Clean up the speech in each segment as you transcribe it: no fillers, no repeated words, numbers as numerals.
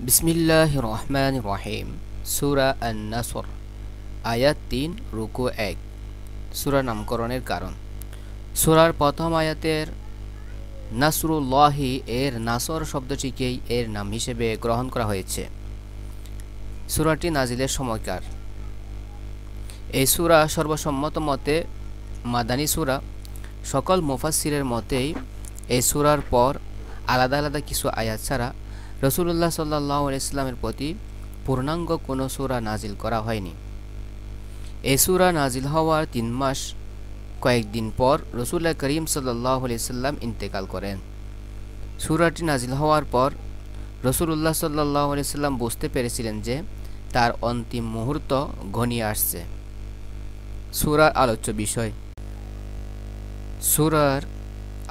বিসমিল্লাহির রহমানির রহিম। সূরা আন-নাসর, আয়াত ৩, রুকু ১। সূরা নামকরণের কারণ। সূরার প্রথম আয়াতের নাসরুল্লাহি এর নাসর শব্দটিকেই এর নাম হিসেবে গ্রহণ করা হয়েছে। সূরাটি নাজিলের সময়কার। এই সূরা সর্বসম্মত মতে মাদানী সূরা। সকল মুফাসসিরের মতেই এই সূরার পর আলাদা আলাদা কিছু আয়াত ছাড়া রাসূলুল্লাহ সাল্লাল্লাহু আলাইহি ওয়াসাল্লামের প্রতি পূর্ণাঙ্গ কোনো সূরা নাজিল করা হয়নি। এই সূরা নাজিল হওয়ার ৩ মাস কয়েকদিন পর রাসূল করিম সাল্লাল্লাহু আলাইহি ওয়াসাল্লাম ইন্তেকাল করেন। সূরাটি নাজিল হওয়ার পর রাসূলুল্লাহ সাল্লাল্লাহু আলাইহি ওয়াসাল্লাম বুঝতে পেরেছিলেন যে তার অন্তিম মুহূর্ত ঘনিয়ে আসছে। সূরার আলোচ্য বিষয়। সূরার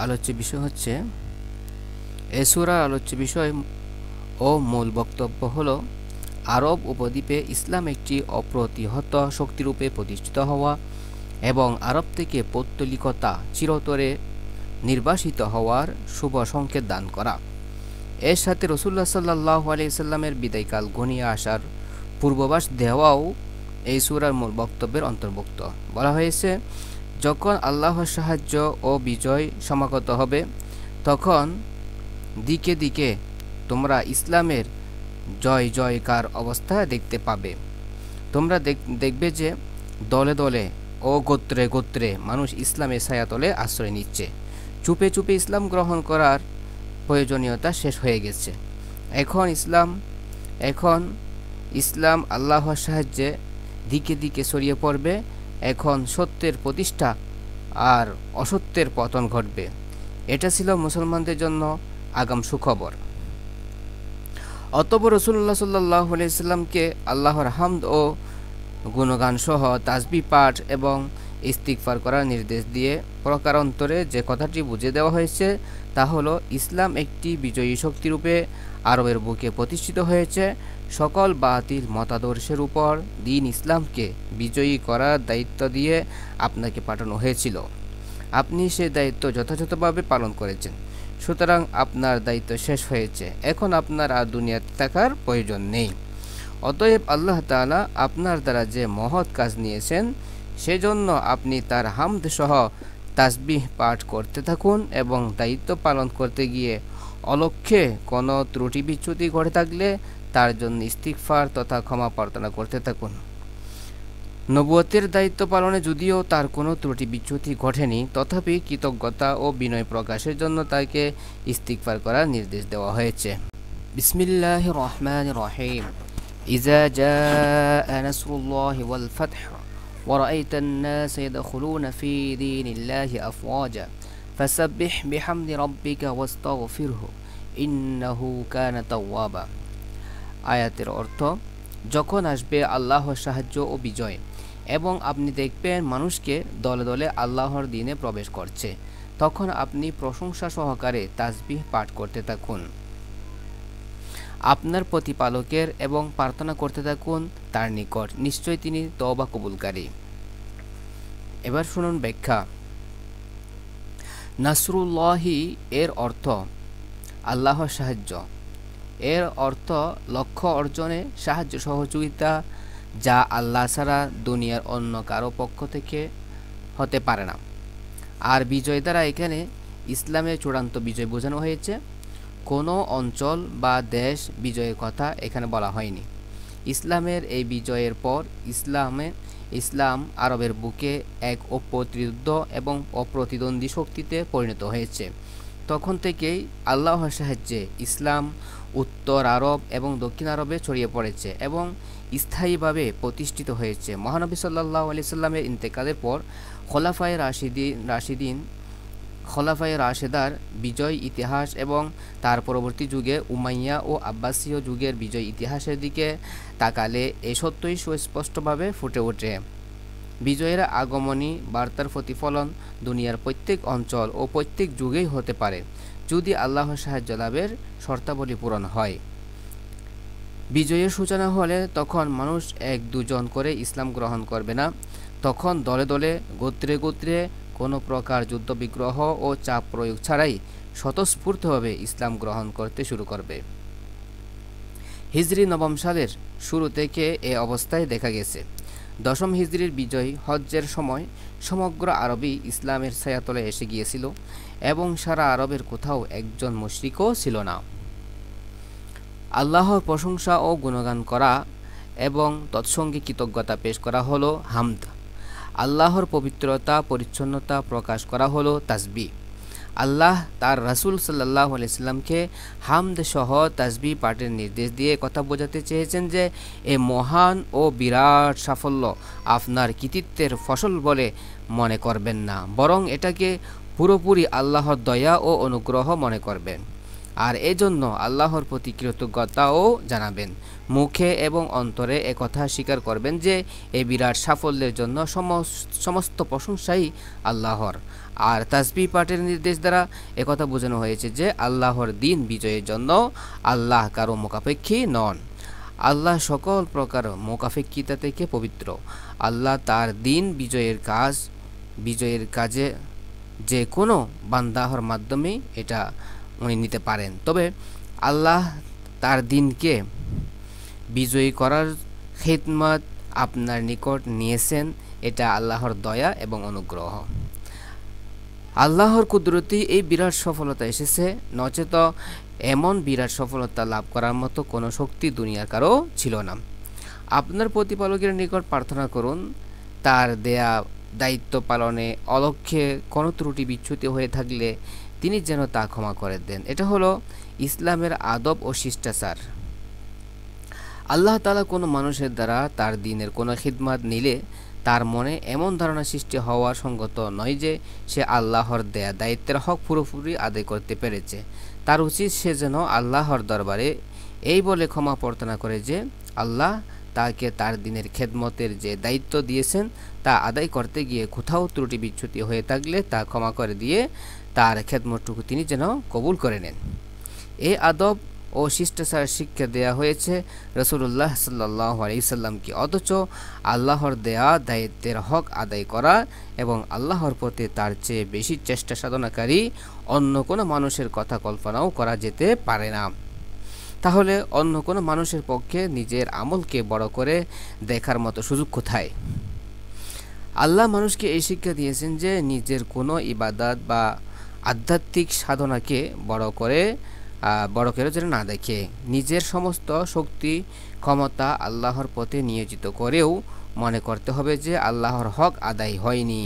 আলোচ্য বিষয় হচ্ছে, এই সূরার আলোচ্য বিষয় ও মূল বক্তব্য হল আরব উপদ্বীপে ইসলাম একটি অপ্রতিহত শক্তিরূপে প্রতিষ্ঠিত হওয়া এবং আরব থেকে পৌত্তলিকতা চিরতরে নির্বাসিত হওয়ার শুভ সংকেত দান করা। এর সাথে রাসূলুল্লাহ সাল্লাল্লাহু আলাইহি ওয়াসাল্লামের বিদায়কাল ঘনিয়ে আসার পূর্বাভাস দেওয়াও এই সূরার মূল বক্তব্যের অন্তর্ভুক্ত। বলা হয়েছে, যখন আল্লাহর সাহায্য ও বিজয় সমাগত হবে তখন দিকে দিকে তোমরা ইসলামের জয় জয়কার অবস্থা দেখতে পাবে। তোমরা দেখবে যে দলে দলে ও গোত্রে গোত্রে মানুষ ইসলামের ছায়াতলে আশ্রয় নিচ্ছে। চুপে চুপে ইসলাম গ্রহণ করার প্রয়োজনীয়তা শেষ হয়ে গেছে। এখন ইসলাম আল্লাহর সাহায্যে দিকে দিকে ছড়িয়ে পড়বে। এখন সত্যের প্রতিষ্ঠা আর অসত্যের পতন ঘটবে। এটা ছিল মুসলমানদের জন্য আগাম সুখবর। অতঃপর রাসূলুল্লাহ সাল্লাল্লাহু আলাইহি ওয়াসাল্লামকে আল্লাহর হামদ ও গুণগান সহ তাসবিহ পাঠ এবং ইস্তিগফার করার নির্দেশ দিয়ে প্রকারান্তরে যে কথাটি বুঝিয়ে দেওয়া হয়েছে তা হলো, ইসলাম একটি বিজয়ী শক্তিরূপে আরবের বুকে প্রতিষ্ঠিত হয়েছে। সকল বাতিল মতাদর্শের উপর দ্বীন ইসলামকে বিজয়ী করার দায়িত্ব দিয়ে আপনাকে পাঠানো হয়েছিল। আপনি সে দায়িত্ব যথাযথভাবে পালন করেছেন। সুতরাং আপনার দায়িত্ব শেষ হয়েছে। এখন আপনার আর দুনিয়াতে থাকার প্রয়োজন নেই। অতএব আল্লাহ তাআলা আপনার দ্বারা যে মহৎ কাজ নিয়েছেন সেজন্য আপনি তার হামদ সহ তাসবিহ পাঠ করতে থাকুন এবং দায়িত্ব পালন করতে গিয়ে অলক্ষ্যে কোনো ত্রুটি বিচ্যুতি ঘটে থাকলে তার জন্য ইস্তিগফার তথা ক্ষমা প্রার্থনা করতে থাকুন। নবুয়তের দায়িত্ব পালনে যদিও তার কোনো ত্রুটি বিচ্যুতি ঘটেনি, তথাপি কৃতজ্ঞতা ও বিনয় প্রকাশের জন্য তাকে ইস্তিগফার করার নির্দেশ দেওয়া হয়েছে। বিসমিল্লাহির রহমানির রহিম। ইযা জাআ নাসরুল্লাহি ওয়াল ফাতহ ওয়া রাআইতান নাস ইয়াদখুলুনা ফি দীনিল্লাহি আফওয়াজা ফাসাব্বিহ বিহামদি রাব্বিকা ওয়াস্তাগফিরহু ইন্নাহু কানা তাওয়াবা। আয়াতের অর্থ, যখন আসবে আল্লাহর সাহায্য ও বিজয় এবং আপনি দেখবেন মানুষকে দলে দলে আল্লাহর দ্বীনে প্রবেশ করছে, তখন আপনি প্রশংসা সহকারে তাসবিহ পাঠ করতে থাকুন আপনার প্রতিপালকের এবং প্রার্থনা করতে থাকুন তার নিকট, নিশ্চয় তিনি তওবা কবুলকারী। এবার শুনুন ব্যাখ্যা। নাসরুল্লাহি এর অর্থ আল্লাহর সাহায্য। এর অর্থ লক্ষ্য অর্জনে সাহায্য সহযোগিতা, যা আল্লাহ ছাড়া দুনিয়ার অন্য কারো পক্ষ থেকে হতে পারে না। আর বিজয় দ্বারা এখানে ইসলামের চূড়ান্ত বিজয় বোঝানো হয়েছে। কোনো অঞ্চল বা দেশ বিজয়ের কথা এখানে বলা হয়নি। ইসলামের এই বিজয়ের পর ইসলাম আরবের বুকে এক অপ্রতিরোধ্য এবং অপ্রতিদ্বন্দ্বী শক্তিতে পরিণত হয়েছে। তখন থেকেই আল্লাহর সাহায্যে ইসলাম উত্তর আরব এবং দক্ষিণ আরবে ছড়িয়ে পড়েছে এবং স্থায়ীভাবে প্রতিষ্ঠিত হয়েছে। মহানবী সাল্লাল্লাহু আলাইহি সাল্লামের ইন্তেকালের পর খোলাফায়ে রাশেদার বিজয় ইতিহাস এবং তার পরবর্তী যুগে উমাইয়া ও আব্বাসীয় যুগের বিজয় ইতিহাসের দিকে তাকালে এই সত্যই সুস্পষ্টভাবে ফুটে ওঠে। বিজয়ের আগমনী বার্তার প্রতিফলন দুনিয়ার প্রত্যেক অঞ্চল ও প্রত্যেক যুগেই হতে পারে, যদি আল্লাহর সাহায্য লাভের শর্তাবলী পূরণ হয়। বিজয়ের সূচনা হলে তখন মানুষ এক দুজন করে ইসলাম গ্রহণ করবে না। তখন দলে দলে গোত্রে গোত্রে কোনো প্রকার যুদ্ধবিগ্রহ ও চাপ প্রয়োগ ছাড়াই স্বতঃস্ফূর্তভাবে ইসলাম গ্রহণ করতে শুরু করবে। হিজরি নবম সালের শুরু থেকে এ অবস্থায় দেখা গেছে। দশম হিজরির বিজয় হজ্জের সময় সমগ্র আরবই ইসলামের ছায়াতলে এসে গিয়েছিল এবং সারা আরবের কোথাও একজন মুশরিকও ছিল না। আল্লাহর প্রশংসা ও গুণগান করা এবং তৎসঙ্গে কৃতজ্ঞতা পেশ করা হলো হামদ। আল্লাহর পবিত্রতা পরিচ্ছন্নতা প্রকাশ করা হলো তাসবিহ। আল্লাহ তার রাসূল সাল্লাল্লাহু আলাইহি সাল্লামকে হামদ সহ তাসবিহ পাঠের নির্দেশ দিয়ে কথা বোঝাতে চেয়েছেন যে এ মহান ও বিরাট সাফল্য আপনার কৃতিত্বের ফসল বলে মনে করবেন না, বরং এটাকে পুরোপুরি আল্লাহর দয়া ও অনুগ্রহ মনে করবেন, আর এজন্য আল্লাহর প্রতি কৃতজ্ঞতাও জানাবেন। মুখে এবং অন্তরে একথা স্বীকার করবেন যে এই বিরাট সাফল্যের জন্য সমস্ত প্রশংসাই আল্লাহর। আর তাসবিহ পাঠের নির্দেশ দ্বারা একথা বোঝানো হয়েছে যে আল্লাহর দিন বিজয়ের জন্য আল্লাহ কারো মুখাপেক্ষী নন। আল্লাহ সকল প্রকার মুখাপেক্ষিতা থেকে পবিত্র। আল্লাহ তার দিন বিজয়ের কাজে যে কোনো বান্দাহর মাধ্যমে এটা উনি নিতে পারেন, তবে আল্লাহ তার দিনকে বিজয়ী করার খিদমত আপনার নিকট নিয়েছেন, এটা আল্লাহর দয়া এবং অনুগ্রহ। আল্লাহর কুদরতি এই বিরাট সফলতা এসেছে, নচেত এমন বিরাট সফলতা লাভ করার মতো কোনো শক্তি দুনিয়ার কারো ছিল না। আপনার প্রতিপালকের নিকট প্রার্থনা করুন, তার দেয়া দায়িত্ব পালনে অলক্ষ্যে কোনো ত্রুটি বিচ্যুতি হয়ে থাকলে তিনি যেন তা ক্ষমা করে দেন। এটা হলো ইসলামের আদব ও শিষ্টাচার। আল্লাহ তাআলা কোনো মানুষের দ্বারা তার দিনের কোনো খিদমত নিলে তার মনে এমন ধারণা সৃষ্টি হওয়া সঙ্গত নয় যে সে আল্লাহর দেয়া দায়িত্বের হক পুরোপুরি আদায় করতে পেরেছে। তার উচিত সে যেন আল্লাহর দরবারে এই বলে ক্ষমা প্রার্থনা করে যে আল্লাহ তাকে তার দিনের খেদমতের যে দায়িত্ব দিয়েছেন তা আদায় করতে গিয়ে কোথাও ত্রুটি বিচ্যুতি হয়ে থাকলে তা ক্ষমা করে দিয়ে তার খেদমতটুকু তিনি যেন কবুল করে নেন। এই আদব ও শিষ্টাচার শিক্ষা দেয়া হয়েছে রাসূলুল্লাহ সাল্লাল্লাহু আলাইহি সাল্লামকে, অথচ আল্লাহর দেয়া দায়িত্বের হক আদায় করা এবং আল্লাহর প্রতি তার চেয়ে বেশি চেষ্টা সাধনাকারী অন্য কোনো মানুষের কথা কল্পনাও করা যেতে পারে না। তাহলে অন্য কোনো মানুষের পক্ষে নিজের আমলকে বড় করে দেখার মতো সুযোগ কোথায়? আল্লাহ মানুষকে এই শিক্ষা দিয়েছেন যে নিজের কোনো ইবাদত বা আধ্যাত্মিক সাধনাকে বড় করে যেন না দেখে, নিজের সমস্ত শক্তি ক্ষমতা আল্লাহর পথে নিয়োজিত করেও মনে করতে হবে যে আল্লাহর হক আদায় হয়নি।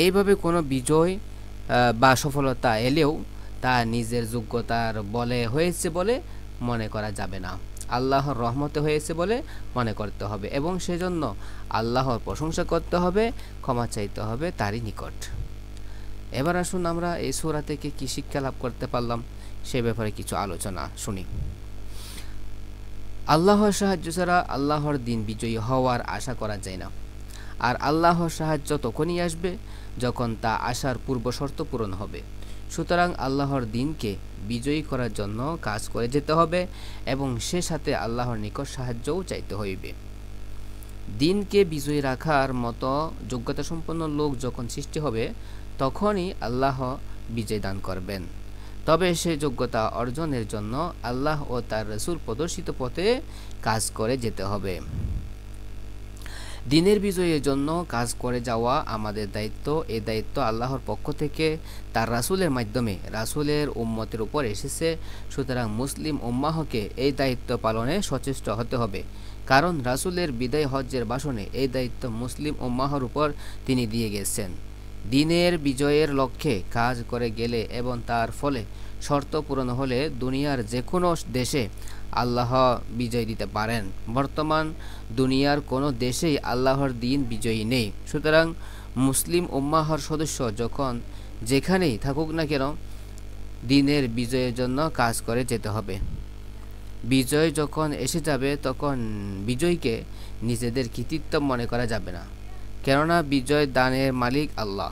এইভাবে কোনো বিজয় বা সফলতা এলেও তা নিজের যোগ্যতার বলে হয়েছে বলে মনে করা যাবে না, আল্লাহর রহমতে হয়েছে বলে মনে করতে হবে এবং সেজন্য আল্লাহর প্রশংসা করতে হবে, ক্ষমা চাইতে হবে তারই নিকট। এবার আসুন আমরা এই সূরা থেকে কি শিক্ষা লাভ করতে পারলাম সে ব্যাপারে কিছু আলোচনা শুনি। আল্লাহর সাহায্য ছাড়া আল্লাহর দিন বিজয়ী হওয়ার আশা করা যায় না, আর আল্লাহর সাহায্য তখনই আসবে যখন তা আসার পূর্ব শর্ত পূরণ হবে। সুতরাং আল্লাহর দিনকে বিজয়ী করার জন্য কাজ করে যেতে হবে এবং সে সাথে আল্লাহর নিকট সাহায্যও চাইতে হইবে। দিনকে বিজয়ী রাখার মতো যোগ্যতা সম্পন্ন লোক যখন সৃষ্টি হবে তখনই আল্লাহ বিজয় দান করবেন, তবে সে যোগ্যতা অর্জনের জন্য আল্লাহ ও তার রাসূল প্রদর্শিত পথে কাজ করে যেতে হবে। দিনের বিজয়ের জন্য কাজ করে যাওয়া আমাদের দায়িত্ব। এই দায়িত্ব আল্লাহর পক্ষ থেকে তার রাসূলের মাধ্যমে রাসূলের উম্মতের উপর এসেছে। সুতরাং মুসলিম উম্মাহকে এই দায়িত্ব পালনে সচেষ্ট হতে হবে, কারণ রাসূলের বিদায় হজ্জের ভাষণে এই দায়িত্ব মুসলিম উম্মাহর উপর তিনি দিয়ে গেছেন। দিনের বিজয়ের লক্ষ্যে কাজ করে গেলে এবং তার ফলে শর্ত পূরণ হলে দুনিয়ার যে কোনো দেশে আল্লাহ বিজয় দিতে পারেন। বর্তমান দুনিয়ার কোনো দেশেই আল্লাহর দিন বিজয়ী নেই। সুতরাং মুসলিম উম্মাহর সদস্য যখন যেখানেই থাকুক না কেন দিনের বিজয়ের জন্য কাজ করে যেতে হবে। বিজয় যখন এসে যাবে তখন বিজয়কে নিজেদের কৃতিত্ব মনে করা যাবে না, কেননা বিজয় দানের মালিক আল্লাহ।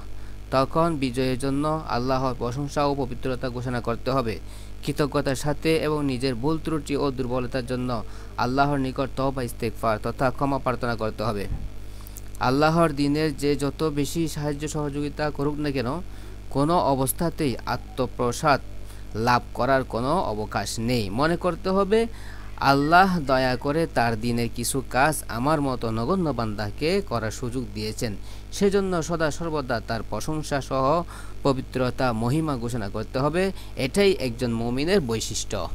তখন বিজয়ের জন্য আল্লাহর প্রশংসা ও পবিত্রতা ঘোষণা করতে হবে কৃতজ্ঞতার সাথে এবং নিজের ভুল ত্রুটি ও দুর্বলতার জন্য আল্লাহর নিকট তওবা ইস্তেগফার তথা ক্ষমা প্রার্থনা করতে হবে। আল্লাহর দিনের যে যত বেশি সাহায্য সহযোগিতা করুক না কেন কোনো অবস্থাতেই আত্মপ্রসাদ লাভ করার কোনো অবকাশ নেই। মনে করতে হবে আল্লাহ দয়া করে তার দিনের কিছু কাজ আমার মতো নগণ্য বান্দাকে করার সুযোগ দিয়েছেন, সেজন্য সদা সর্বদা তার প্রশংসা সহ পবিত্রতা মহিমা ঘোষণা করতে হবে। এটাই একজন মুমিনের বৈশিষ্ট্য।